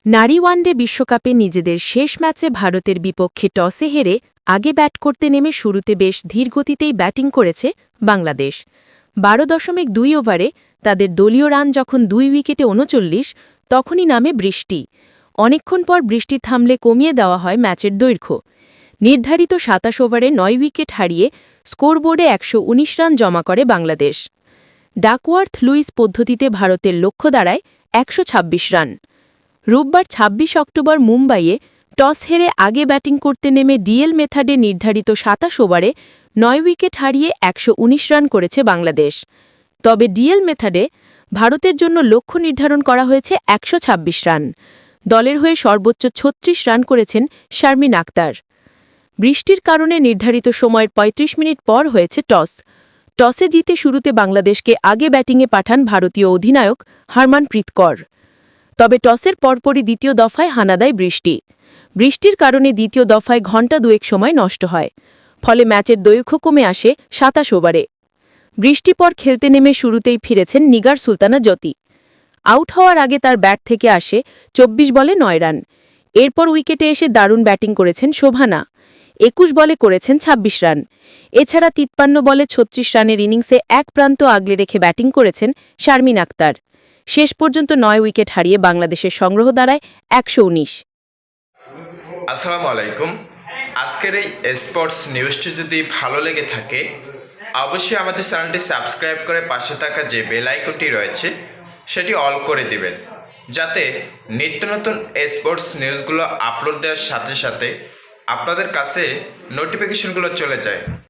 নারী ওয়ানডে বিশ্বকাপে নিজেদের শেষ ম্যাচে ভারতের বিপক্ষে টসে হেরে আগে ব্যাট করতে নেমে শুরুতে বেশ ধীরগতিতেই ব্যাটিং করেছে বাংলাদেশ। ১২.২ ওভারে তাদের দলীয় রান যখন ২ উইকেটে ৩৯, তখনই নামে বৃষ্টি। অনেকক্ষণ পর বৃষ্টি থামলে কমিয়ে দেওয়া হয় ম্যাচের দৈর্ঘ্য। নির্ধারিত ২৭ ওভারে ৯ উইকেট হারিয়ে স্কোরবোর্ডে ১১৯ রান জমা করে বাংলাদেশ। ডাকওয়ার্থ লুইস পদ্ধতিতে ভারতের লক্ষ্য দাঁড়ায় ১২৬ রান। রোববার ২৬ অক্টোবর মুম্বাইয়ে টস হেরে আগে ব্যাটিং করতে নেমে ডিএল মেথডে নির্ধারিত ২৭ ওভারে ৯ উইকেট হারিয়ে ১১৯ রান করেছে বাংলাদেশ। তবে ডিএল মেথডে ভারতের জন্য লক্ষ্য নির্ধারণ করা হয়েছে ১২৬ রান। দলের হয়ে সর্বোচ্চ ৩৬ রান করেছেন শারমিন আক্তার। বৃষ্টির কারণে নির্ধারিত সময়ের ৩৫ মিনিট পর হয়েছে টস। টসে জিতে শুরুতে বাংলাদেশকে আগে ব্যাটিংয়ে পাঠান ভারতীয় অধিনায়ক হরমনপ্রীত কৌর। তবে টসের পরপরই দ্বিতীয় দফায় হানা দেয় বৃষ্টি। বৃষ্টির কারণে দ্বিতীয় দফায় ঘণ্টা দুয়েক সময় নষ্ট হয়। ফলে ম্যাচের দৈর্ঘ্য কমে আসে ২৭ ওভারে। বৃষ্টি পর খেলতে নেমে শুরুতেই ফিরেছেন নিগার সুলতানা জ্যোতি। আউট হওয়ার আগে তার ব্যাট থেকে আসে ২৪ বলে ৯ রান। এরপর উইকেটে এসে দারুণ ব্যাটিং করেছেন শোভানা। ২১ বলে করেছেন ২৬ রান। এছাড়া ৫৩ বলে ৩৬ রানের ইনিংসে এক প্রান্ত আগলে রেখে ব্যাটিং করেছেন শারমিন আক্তার। শেষ পর্যন্ত ৯ উইকেট হারিয়ে বাংলাদেশের সংগ্রহ দাঁড়ায় ১১৯। আসসালামু আলাইকুম। আজকের এই স্পোর্টস নিউজটি যদি ভালো লেগে থাকে অবশ্যই আমাদের চ্যানেলটি সাবস্ক্রাইব করে পাশে থাকা যে বেল আইকনটি রয়েছে সেটি অল করে দিবেন, যাতে নিত্য নতুন স্পোর্টস নিউজগুলো আপলোড দেওয়ার সাথে সাথে আপনাদের কাছে নোটিফিকেশনগুলো চলে যায়।